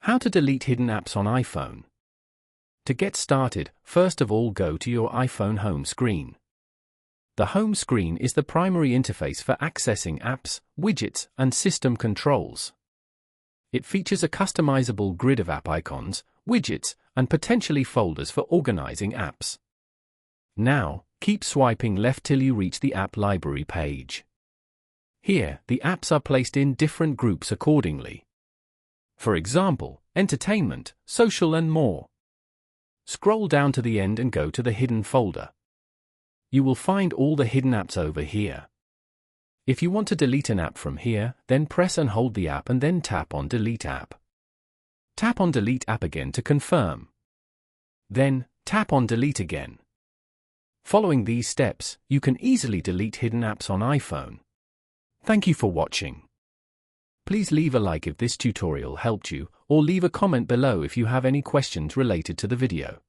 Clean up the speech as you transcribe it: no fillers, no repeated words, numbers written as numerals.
How to delete hidden apps on iPhone. To get started, first of all go to your iPhone home screen. The home screen is the primary interface for accessing apps, widgets, and system controls. It features a customizable grid of app icons, widgets, and potentially folders for organizing apps. Now, keep swiping left till you reach the app library page. Here, the apps are placed in different groups accordingly. For example, entertainment, social and more. Scroll down to the end and go to the hidden folder. You will find all the hidden apps over here. If you want to delete an app from here, then press and hold the app and then tap on Delete App. Tap on Delete App again to confirm. Then, tap on Delete again. Following these steps, you can easily delete hidden apps on iPhone. Thank you for watching. Please leave a like if this tutorial helped you, or leave a comment below if you have any questions related to the video.